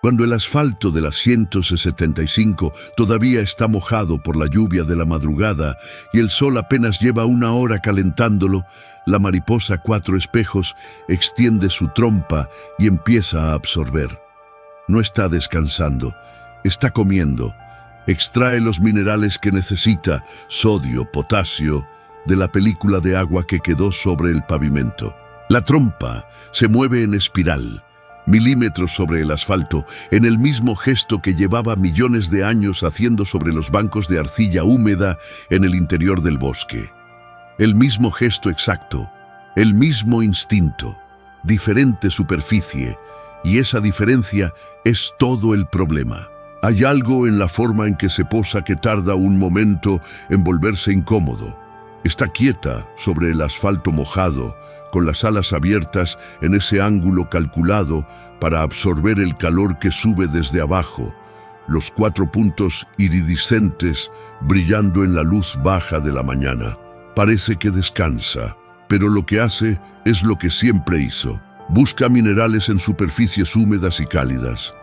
Cuando el asfalto de la 175 todavía está mojado por la lluvia de la madrugada y el sol apenas lleva 1 hora calentándolo, la mariposa Cuatro Espejos extiende su trompa y empieza a absorber. No está descansando, está comiendo. Extrae los minerales que necesita, sodio, potasio, de la película de agua que quedó sobre el pavimento. La trompa se mueve en espiral, milímetros sobre el asfalto, en el mismo gesto que llevaba millones de años haciendo sobre los bancos de arcilla húmeda en el interior del bosque. El mismo gesto exacto, el mismo instinto, diferente superficie, y esa diferencia es todo el problema. Hay algo en la forma en que se posa que tarda un momento en volverse incómodo. Está quieta sobre el asfalto mojado, con las alas abiertas en ese ángulo calculado para absorber el calor que sube desde abajo, los 4 puntos iridiscentes brillando en la luz baja de la mañana. Parece que descansa, pero lo que hace es lo que siempre hizo. Busca minerales en superficies húmedas y cálidas.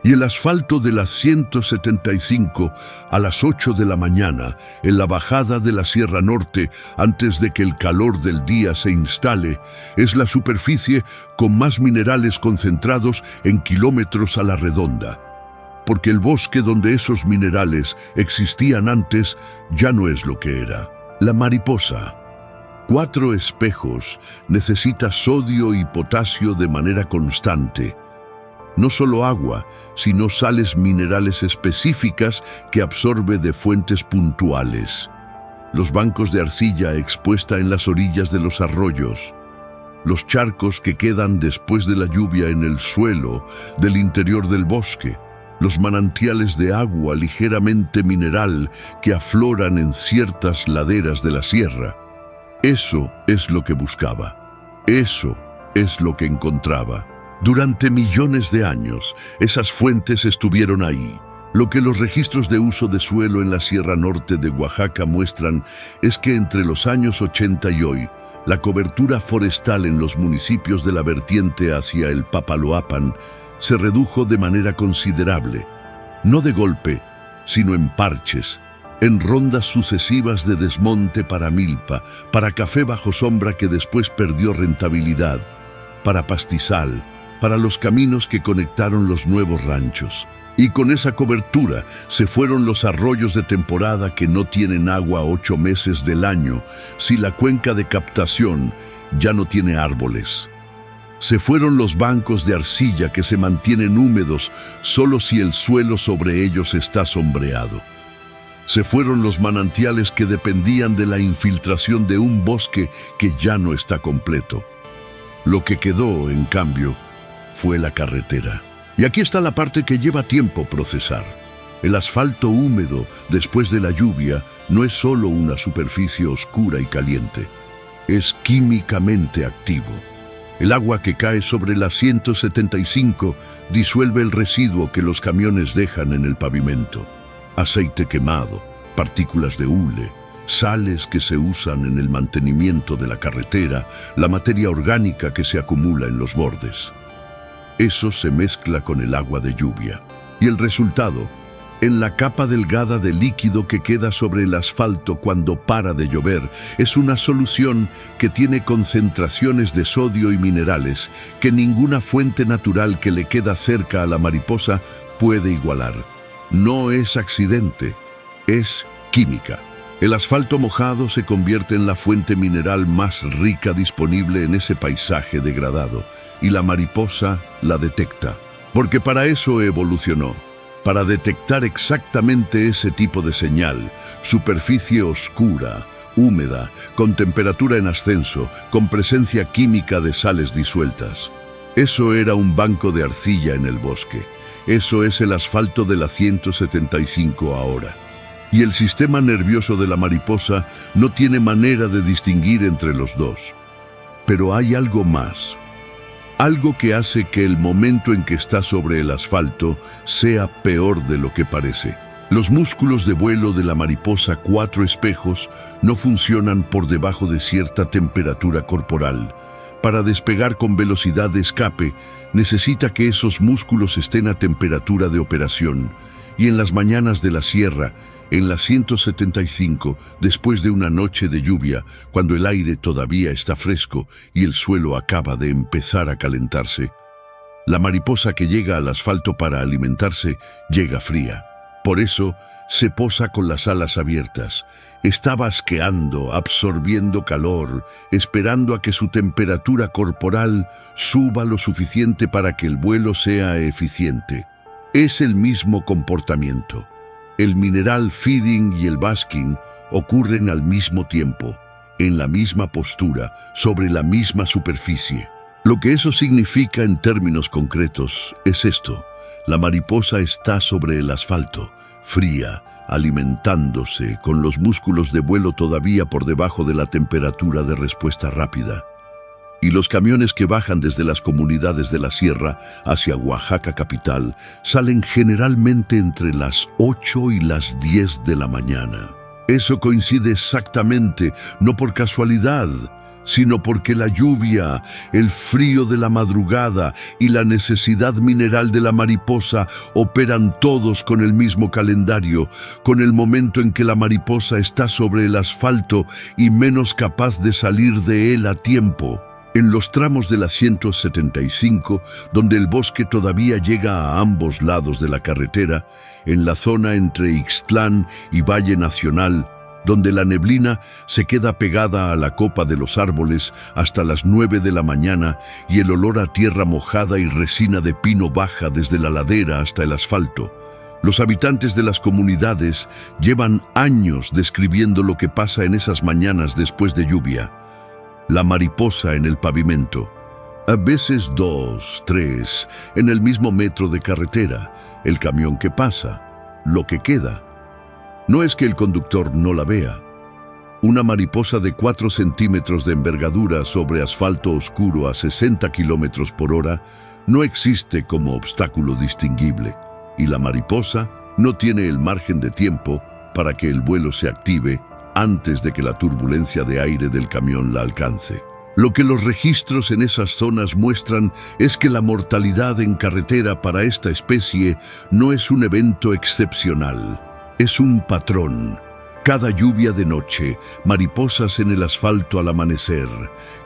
Y el asfalto de la 175 a las 8 de la mañana, en la bajada de la Sierra Norte, antes de que el calor del día se instale, es la superficie con más minerales concentrados en kilómetros a la redonda. Porque el bosque donde esos minerales existían antes ya no es lo que era. La mariposa Cuatro Espejos necesita sodio y potasio de manera constante. No solo agua, sino sales minerales específicas que absorbe de fuentes puntuales. Los bancos de arcilla expuesta en las orillas de los arroyos. Los charcos que quedan después de la lluvia en el suelo del interior del bosque. Los manantiales de agua ligeramente mineral que afloran en ciertas laderas de la sierra. Eso es lo que buscaba. Eso es lo que encontraba. Durante millones de años, esas fuentes estuvieron ahí. Lo que los registros de uso de suelo en la Sierra Norte de Oaxaca muestran es que entre los años 80 y hoy, la cobertura forestal en los municipios de la vertiente hacia el Papaloapan se redujo de manera considerable, no de golpe, sino en parches, en rondas sucesivas de desmonte para milpa, para café bajo sombra que después perdió rentabilidad, para pastizal, para los caminos que conectaron los nuevos ranchos. Y con esa cobertura se fueron los arroyos de temporada que no tienen agua 8 meses del año, si la cuenca de captación ya no tiene árboles. Se fueron los bancos de arcilla que se mantienen húmedos solo si el suelo sobre ellos está sombreado. Se fueron los manantiales que dependían de la infiltración de un bosque que ya no está completo. Lo que quedó, en cambio, fue la carretera. Y aquí está la parte que lleva tiempo procesar. El asfalto húmedo después de la lluvia no es solo una superficie oscura y caliente, es químicamente activo. El agua que cae sobre la 175 disuelve el residuo que los camiones dejan en el pavimento. Aceite quemado, partículas de hule, sales que se usan en el mantenimiento de la carretera, la materia orgánica que se acumula en los bordes. Eso se mezcla con el agua de lluvia. Y el resultado, en la capa delgada de líquido que queda sobre el asfalto cuando para de llover, es una solución que tiene concentraciones de sodio y minerales que ninguna fuente natural que le queda cerca a la mariposa puede igualar. No es accidente, es química. El asfalto mojado se convierte en la fuente mineral más rica disponible en ese paisaje degradado, y la mariposa la detecta, porque para eso evolucionó, para detectar exactamente ese tipo de señal, superficie oscura, húmeda, con temperatura en ascenso, con presencia química de sales disueltas. Eso era un banco de arcilla en el bosque. Eso es el asfalto de la 175 ahora. Y el sistema nervioso de la mariposa no tiene manera de distinguir entre los dos. Pero hay algo más. Algo que hace que el momento en que está sobre el asfalto sea peor de lo que parece. Los músculos de vuelo de la mariposa Cuatro Espejos no funcionan por debajo de cierta temperatura corporal, Para despegar con velocidad de escape, necesita que esos músculos estén a temperatura de operación. Y en las mañanas de la sierra, en la 175, después de una noche de lluvia, cuando el aire todavía está fresco y el suelo acaba de empezar a calentarse, la mariposa que llega al asfalto para alimentarse llega fría. Por eso se posa con las alas abiertas. Está basqueando, absorbiendo calor, esperando a que su temperatura corporal suba lo suficiente para que el vuelo sea eficiente. Es el mismo comportamiento. El mineral feeding y el basking ocurren al mismo tiempo, en la misma postura, sobre la misma superficie. Lo que eso significa en términos concretos es esto: la mariposa está sobre el asfalto, fría, alimentándose, con los músculos de vuelo todavía por debajo de la temperatura de respuesta rápida. Y los camiones que bajan desde las comunidades de la sierra hacia Oaxaca capital salen generalmente entre las 8 y las 10 de la mañana. Eso coincide exactamente, no por casualidad, sino porque la lluvia, el frío de la madrugada y la necesidad mineral de la mariposa operan todos con el mismo calendario, con el momento en que la mariposa está sobre el asfalto y menos capaz de salir de él a tiempo. En los tramos de la 175, donde el bosque todavía llega a ambos lados de la carretera, en la zona entre Ixtlán y Valle Nacional, donde la neblina se queda pegada a la copa de los árboles hasta las 9 de la mañana y el olor a tierra mojada y resina de pino baja desde la ladera hasta el asfalto. Los habitantes de las comunidades llevan años describiendo lo que pasa en esas mañanas después de lluvia. La mariposa en el pavimento, a veces 2, 3, en el mismo metro de carretera, el camión que pasa, lo que queda. No es que el conductor no la vea. Una mariposa de 4 centímetros de envergadura sobre asfalto oscuro a 60 kilómetros por hora no existe como obstáculo distinguible, y la mariposa no tiene el margen de tiempo para que el vuelo se active antes de que la turbulencia de aire del camión la alcance. Lo que los registros en esas zonas muestran es que la mortalidad en carretera para esta especie no es un evento excepcional, es un patrón. Cada lluvia de noche, mariposas en el asfalto al amanecer,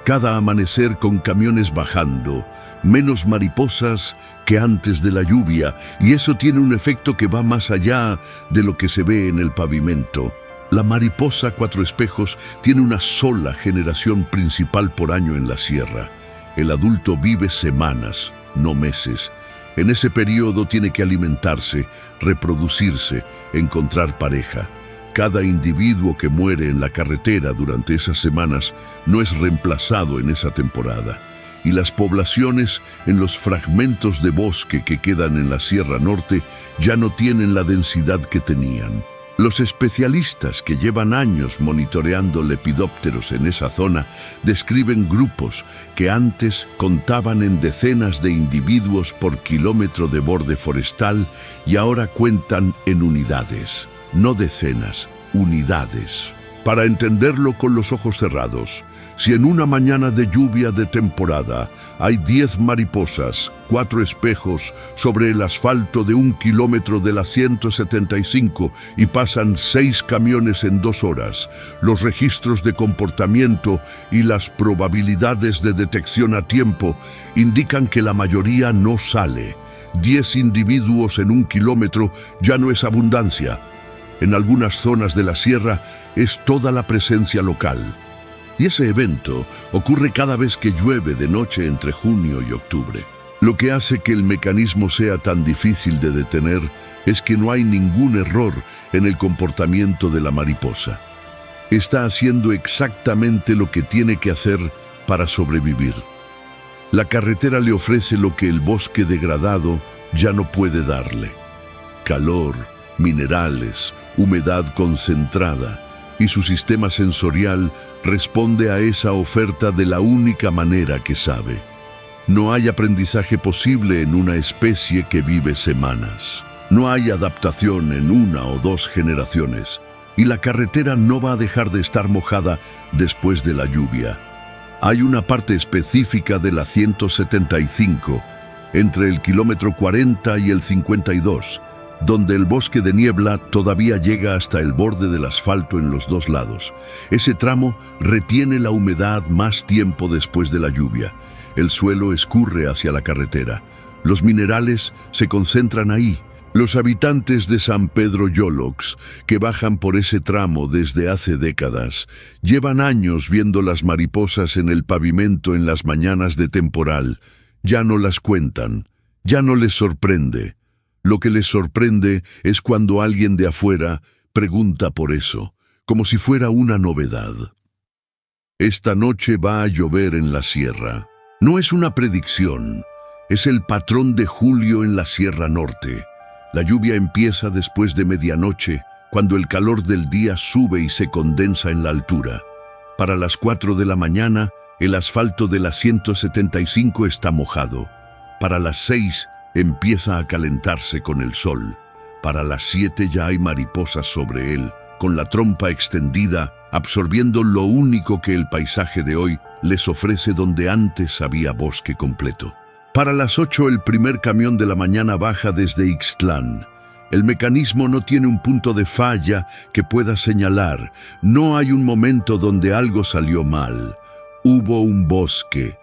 cada amanecer con camiones bajando, menos mariposas que antes de la lluvia, y eso tiene un efecto que va más allá de lo que se ve en el pavimento. La mariposa cuatro espejos tiene una sola generación principal por año en la sierra. El adulto vive semanas, no meses. En ese periodo tiene que alimentarse, reproducirse, encontrar pareja. Cada individuo que muere en la carretera durante esas semanas no es reemplazado en esa temporada. Y las poblaciones en los fragmentos de bosque que quedan en la Sierra Norte ya no tienen la densidad que tenían. Los especialistas que llevan años monitoreando lepidópteros en esa zona describen grupos que antes contaban en decenas de individuos por kilómetro de borde forestal y ahora cuentan en unidades, no decenas, unidades. Para entenderlo con los ojos cerrados, si en una mañana de lluvia de temporada hay 10 mariposas, 4 espejos sobre el asfalto de 1 kilómetro de la 175 y pasan 6 camiones en 2 horas, los registros de comportamiento y las probabilidades de detección a tiempo indican que la mayoría no sale. 10 individuos en 1 kilómetro ya no es abundancia. En algunas zonas de la sierra es toda la presencia local. Y ese evento ocurre cada vez que llueve de noche entre junio y octubre. Lo que hace que el mecanismo sea tan difícil de detener es que no hay ningún error en el comportamiento de la mariposa. Está haciendo exactamente lo que tiene que hacer para sobrevivir. La carretera le ofrece lo que el bosque degradado ya no puede darle: calor, minerales, humedad concentrada, y su sistema sensorial responde a esa oferta de la única manera que sabe. No hay aprendizaje posible en una especie que vive semanas. No hay adaptación en 1 o 2 generaciones. Y la carretera no va a dejar de estar mojada después de la lluvia. Hay una parte específica de la 175, entre el kilómetro 40 y el 52, donde el bosque de niebla todavía llega hasta el borde del asfalto en los dos lados. Ese tramo retiene la humedad más tiempo después de la lluvia. El suelo escurre hacia la carretera. Los minerales se concentran ahí. Los habitantes de San Pedro Yolox, que bajan por ese tramo desde hace décadas, llevan años viendo las mariposas en el pavimento en las mañanas de temporal. Ya no las cuentan, ya no les sorprende. Lo que les sorprende es cuando alguien de afuera pregunta por eso, como si fuera una novedad. Esta noche va a llover en la sierra. No es una predicción, es el patrón de julio en la Sierra Norte. La lluvia empieza después de medianoche, cuando el calor del día sube y se condensa en la altura. Para las 4 de la mañana, el asfalto de la 175 está mojado. Para las 6 empieza a calentarse con el sol. Para las 7 ya hay mariposas sobre él, con la trompa extendida, absorbiendo lo único que el paisaje de hoy les ofrece donde antes había bosque completo. Para las 8 el primer camión de la mañana baja desde Ixtlán. El mecanismo no tiene un punto de falla que pueda señalar. No hay un momento donde algo salió mal. Hubo un bosque.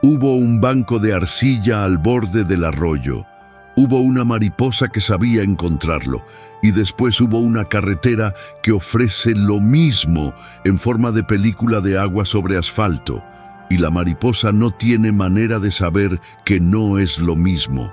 Hubo un banco de arcilla al borde del arroyo. Hubo una mariposa que sabía encontrarlo. Y después hubo una carretera que ofrece lo mismo en forma de película de agua sobre asfalto. Y la mariposa no tiene manera de saber que no es lo mismo.